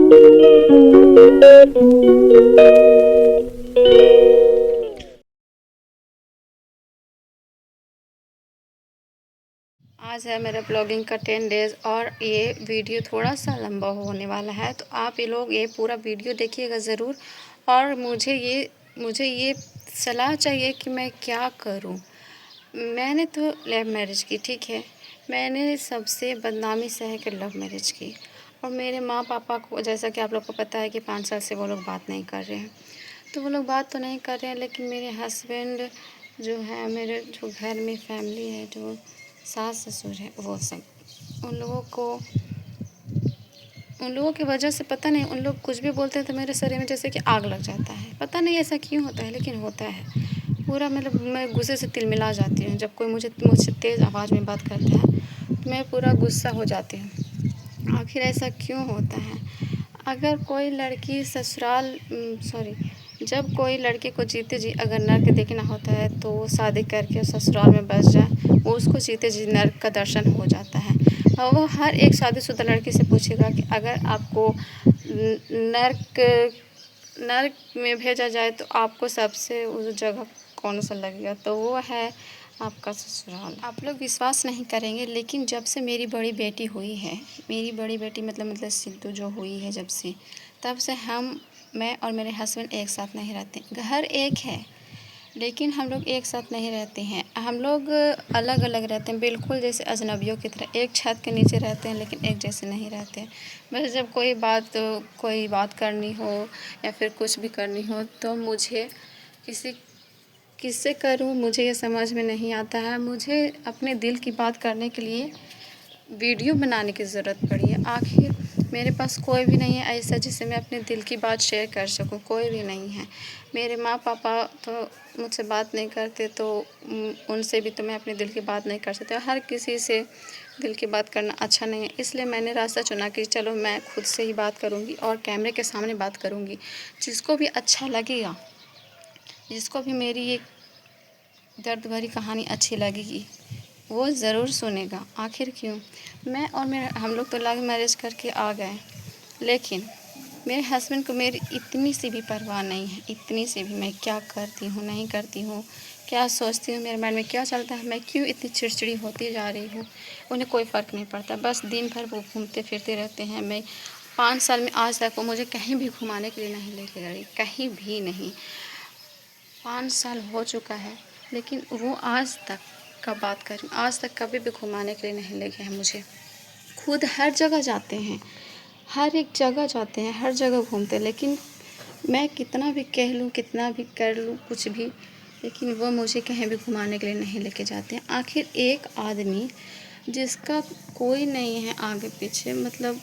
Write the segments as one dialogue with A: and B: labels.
A: आज है मेरा ब्लॉगिंग का 10 डेज़ और ये वीडियो थोड़ा सा लंबा होने वाला है, तो आप ये लोग ये पूरा वीडियो देखिएगा ज़रूर। और मुझे ये सलाह चाहिए कि मैं क्या करूं। मैंने तो लव मैरिज की, ठीक है। मैंने सबसे बदनामी सह के लव मैरिज की, और मेरे माँ पापा को, जैसा कि आप लोग को पता है कि 5 साल से वो लोग बात नहीं कर रहे हैं। तो वो लोग बात तो नहीं कर रहे हैं, लेकिन मेरे हस्बैंड जो है, मेरे जो घर में फैमिली है, जो सास ससुर है, वो सब उन लोगों की वजह से पता नहीं, उन लोग कुछ भी बोलते हैं तो मेरे शरीर में जैसे कि आग लग जाता है। पता नहीं ऐसा क्यों होता है, लेकिन होता है। पूरा मतलब मैं गुस्से से तिलमिला जाती हूँ। जब कोई मुझसे तेज़ आवाज़ में बात करता है तो मैं पूरा गुस्सा हो जाती हूँ। आखिर ऐसा क्यों होता है? अगर कोई लड़की जब कोई लड़की को जीते जी अगर नर्क देखना होता है, तो वो शादी करके ससुराल में बस जाए, वो उसको जीते जी नर्क का दर्शन हो जाता है। और वो हर एक शादीशुदा लड़की से पूछेगा कि अगर आपको नर्क नर्क में भेजा जाए तो आपको सबसे उस जगह कौन सा लगेगा, तो वो है आपका ससुराल। आप लोग विश्वास नहीं करेंगे, लेकिन जब से मेरी बड़ी बेटी हुई है, मेरी बड़ी बेटी मतलब सिद्धू जो हुई है, जब से तब से मैं और मेरे हस्बैंड एक साथ नहीं रहते। घर एक है, लेकिन हम लोग एक साथ नहीं रहते हैं। हम लोग अलग अलग रहते हैं, बिल्कुल जैसे अजनबियों की तरह। एक छत के नीचे रहते हैं, लेकिन एक जैसे नहीं रहते। बस जब कोई बात करनी हो या फिर कुछ भी करनी हो, तो मुझे किसी किससे करूं, मुझे ये समझ में नहीं आता है। मुझे अपने दिल की बात करने के लिए वीडियो बनाने की ज़रूरत पड़ी है। आखिर मेरे पास कोई भी नहीं है ऐसा जिससे मैं अपने दिल की बात शेयर कर सकूं। कोई भी नहीं है। मेरे माँ पापा तो मुझसे बात नहीं करते, तो उनसे भी तो मैं अपने दिल की बात नहीं कर सकती। हर किसी से दिल की बात करना अच्छा नहीं है, इसलिए मैंने रास्ता चुना कि चलो मैं खुद से ही बात करूँगी और कैमरे के सामने बात करूँगी। जिसको भी अच्छा लगेगा, जिसको भी मेरी ये दर्द भरी कहानी अच्छी लगेगी, वो ज़रूर सुनेगा। आखिर क्यों? हम लोग तो लव मैरिज करके आ गए, लेकिन मेरे हस्बैंड को मेरी इतनी सी भी परवाह नहीं है। इतनी सी भी, मैं क्या करती हूँ, नहीं करती हूँ, क्या सोचती हूँ, मेरे माइंड में क्या चलता है, मैं क्यों इतनी चिड़चिड़ी होती जा रही हूँ, उन्हें कोई फ़र्क नहीं पड़ता। बस दिन भर वो घूमते फिरते रहते हैं। मैं 5 साल में आज तक वो मुझे कहीं भी घुमाने के लिए नहीं लेके गए, कहीं भी नहीं। 5 साल हो चुका है, लेकिन वो आज तक का बात करें, आज तक कभी भी घुमाने के लिए नहीं ले गए हैं मुझे। खुद हर जगह जाते हैं, हर एक जगह जाते हैं, हर जगह घूमते हैं, लेकिन मैं कितना भी कह लूँ, कितना भी कर लूँ, कुछ भी, लेकिन वो मुझे कहीं भी घुमाने के लिए नहीं लेके जाते हैं। आखिर एक आदमी जिसका कोई नहीं है आगे पीछे, मतलब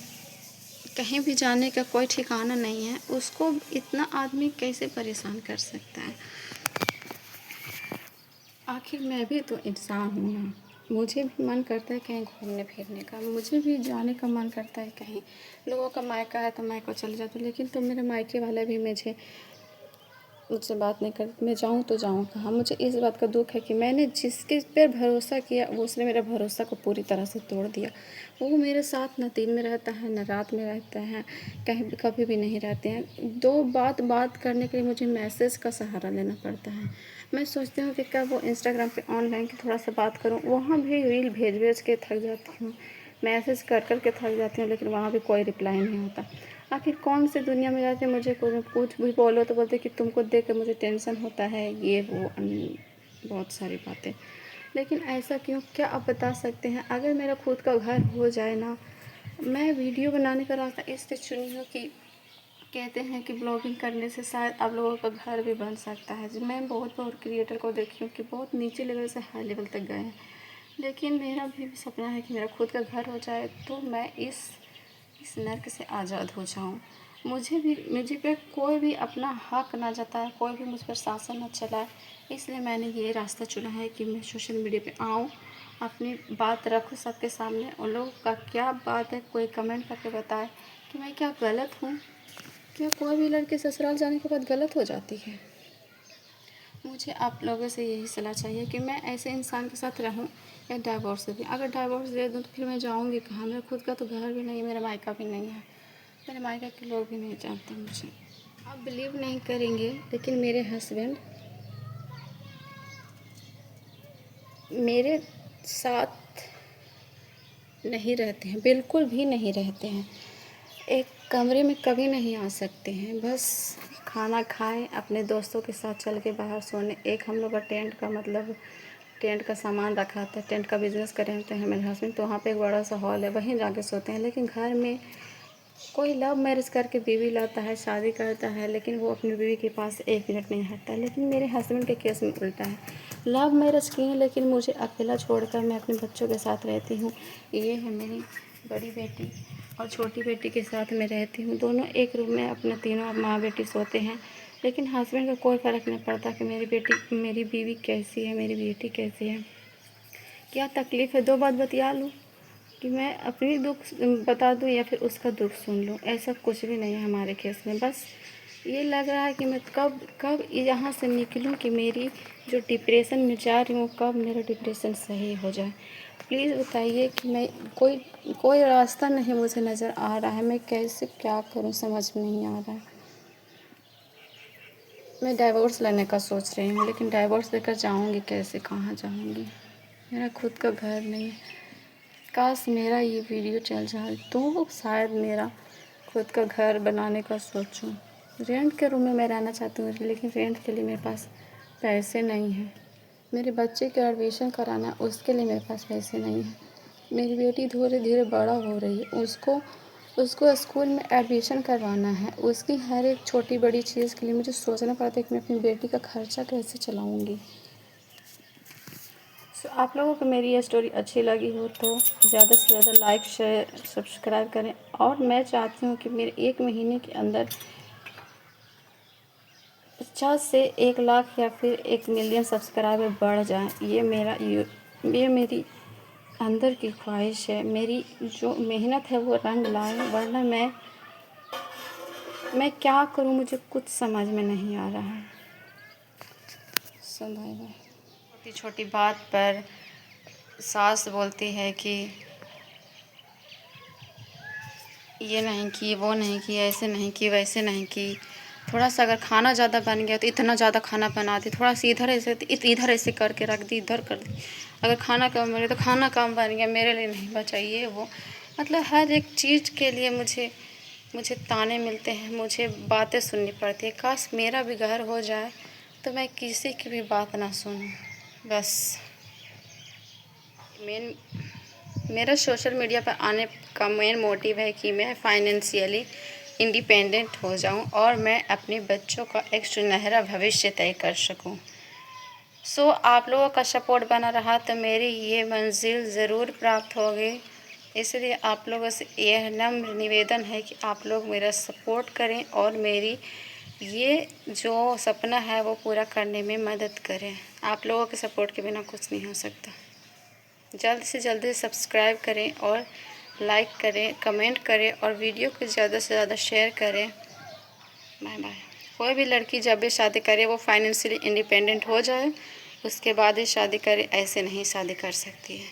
A: कहीं भी जाने का कोई ठिकाना नहीं है, उसको इतना आदमी कैसे परेशान कर सकता है? आखिर मैं भी तो इंसान हूँ ना। मुझे भी मन करता है कहीं घूमने फिरने का, मुझे भी जाने का मन करता है कहीं। लोगों का मायका है तो मायका चले जाती हूँ, लेकिन तो मेरे मायके वाले भी मुझसे बात नहीं करते। मैं जाऊँ तो जाऊँ कहाँ? मुझे इस बात का दुख है कि मैंने जिसके पर भरोसा किया, वो उसने मेरा भरोसा को पूरी तरह से तोड़ दिया। वो मेरे साथ न दिन में रहता है, न रात में रहता है, कहीं कभी भी नहीं रहते हैं। दो बात करने के लिए मुझे मैसेज का सहारा लेना पड़ता है। मैं सोचती हूँ कि कब वो इंस्टाग्राम पे ऑनलाइन की थोड़ा सा बात करूँ, वहाँ भी रील भेज के थक जाती हूँ, मैसेज कर के थक जाती हूँ, लेकिन वहाँ भी कोई रिप्लाई नहीं होता। आखिर कौन सी दुनिया में जाके मुझे कुछ भी बोलो तो बोलते कि तुमको देख कर मुझे टेंशन होता है, ये वो बहुत सारी बातें। लेकिन ऐसा क्यों? क्या आप बता सकते हैं? अगर मेरा खुद का घर हो जाए ना, मैं वीडियो बनाने का रास्ता इससे चुनी हूँ कि कहते हैं कि ब्लॉगिंग करने से शायद आप लोगों का घर भी बन सकता है। मैं बहुत क्रिएटर को देखी हूँ कि बहुत नीचे लेवल से हाई लेवल तक गए हैं, लेकिन मेरा भी सपना है कि मेरा खुद का घर हो जाए, तो मैं इस नर्क से आज़ाद हो जाऊं। मुझे पे कोई भी अपना हक ना जताए, कोई भी मुझ पर शासन न चलाए। इसलिए मैंने ये रास्ता चुना है कि मैं सोशल मीडिया पे आऊँ, अपनी बात रखूँ सबके सामने। उन लोगों का क्या बात है, कोई कमेंट करके बताए कि मैं क्या गलत हूँ? क्या कोई भी लड़की ससुराल जाने के बाद गलत हो जाती है? मुझे आप लोगों से यही सलाह चाहिए कि मैं ऐसे इंसान के साथ रहूं या डाइवोर्स दे दूँ। अगर डाइवोर्स दे दूँ तो फिर मैं जाऊंगी कहाँ? मेरा खुद का तो घर भी नहीं है, मेरा मायका भी नहीं है। मेरे मायके के लोग भी नहीं जानते मुझे। आप बिलीव नहीं करेंगे, लेकिन मेरे हस्बैंड मेरे साथ नहीं रहते हैं, बिल्कुल भी नहीं रहते हैं। एक कमरे में कभी नहीं आ सकते हैं। बस खाना खाएं, अपने दोस्तों के साथ चल के बाहर सोने। एक हम लोग का टेंट का सामान रखा था, टेंट का बिज़नेस करें तो हैं मेरे हस्बैंड, तो वहाँ पे एक बड़ा सा हॉल है, वहीं जाके सोते हैं। लेकिन घर में कोई लव मैरिज करके बीवी लाता है, शादी करता है, लेकिन वो अपनी बीवी के पास एक मिनट नहीं हटता है। लेकिन मेरे हस्बैंड के केस में उल्टा है। लव मैरिज की है, लेकिन मुझे अकेला छोड़कर मैं अपने बच्चों के साथ रहती हूँ। ये है मेरी बड़ी बेटी, और छोटी बेटी के साथ मैं रहती हूँ। दोनों एक रूम में अपना तीनों माँ बेटी सोते हैं। लेकिन हस्बैंड को कोई फ़र्क नहीं पड़ता कि मेरी बीवी कैसी है, मेरी बेटी कैसी है, क्या तकलीफ़ है। दो बात बतिया लूँ कि मैं अपनी दुख बता दूँ या फिर उसका दुख सुन लूँ, ऐसा कुछ भी नहीं है हमारे केस में। बस ये लग रहा है कि मैं कब यहाँ से निकलूँ, कि मेरी जो डिप्रेशन में जा रही हूँ, कब मेरा डिप्रेशन सही हो जाए। प्लीज़ बताइए कि मैं कोई रास्ता नहीं मुझे नज़र आ रहा है। मैं कैसे क्या करूँ, समझ में नहीं आ रहा है। मैं डाइवोर्स लेने का सोच रही हूँ, लेकिन डाइवोर्स लेकर जाऊँगी कैसे, कहाँ जाऊँगी। मेरा खुद का घर नहीं है। काश मेरा ये वीडियो चल जाए तो शायद मेरा खुद का घर बनाने का सोचूं। रेंट के रूम में मैं रहना चाहती हूँ, लेकिन रेंट के लिए मेरे पास पैसे नहीं हैं। मेरे बच्चे का एडमिशन कराना है, उसके लिए मेरे पास पैसे नहीं हैं। मेरी बेटी धीरे धीरे बड़ा हो रही है, उसको स्कूल में एडमिशन करवाना है। उसकी हर एक छोटी बड़ी चीज़ के लिए मुझे सोचना पड़ता है कि मैं अपनी बेटी का खर्चा कैसे चलाऊँगी। आप लोगों को मेरी ये स्टोरी अच्छी लगी हो तो ज़्यादा से ज़्यादा लाइक शेयर सब्सक्राइब करें। और मैं चाहती हूँ कि मेरे 1 महीने के अंदर 50 से 1 लाख या फिर 1 मिलियन सब्सक्राइबर बढ़ जाएं। ये मेरी अंदर की ख्वाहिश है। मेरी जो मेहनत है वो रंग लाए, वरना मैं क्या करूँ, मुझे कुछ समझ में नहीं आ रहा है। छोटी छोटी बात पर सास बोलती है कि ये नहीं की, वो नहीं की, ऐसे नहीं की, वैसे नहीं की। थोड़ा सा अगर खाना ज़्यादा बन गया तो इतना ज़्यादा खाना बना दी, थोड़ा सा इधर ऐसे करके रख दी, इधर कर दी। अगर खाना कम बन गया तो खाना कम बन गया, मेरे लिए नहीं बचा, ये वो। मतलब हर एक चीज़ के लिए मुझे ताने मिलते हैं, मुझे बातें सुननी पड़ती है। काश मेरा भी घर हो जाए तो मैं किसी की भी बात ना सुनूं। बस मेरा सोशल मीडिया पर आने का मेन मोटिव है कि मैं फाइनेंशियली इंडिपेंडेंट हो जाऊं और मैं अपने बच्चों का एक सुनहरा भविष्य तय कर सकूं। आप लोगों का सपोर्ट बना रहा तो मेरी ये मंजिल ज़रूर प्राप्त होगी। इसलिए आप लोगों से यह नम्र निवेदन है कि आप लोग मेरा सपोर्ट करें और मेरी ये जो सपना है वो पूरा करने में मदद करें। आप लोगों के सपोर्ट के बिना कुछ नहीं हो सकता। जल्द से जल्द सब्सक्राइब करें और लाइक करें, कमेंट करें और वीडियो को ज़्यादा से ज़्यादा शेयर करें। Bye bye. कोई भी लड़की जब भी शादी करे वो फाइनेंशियली इंडिपेंडेंट हो जाए, उसके बाद ही शादी करे, ऐसे नहीं शादी कर सकती है।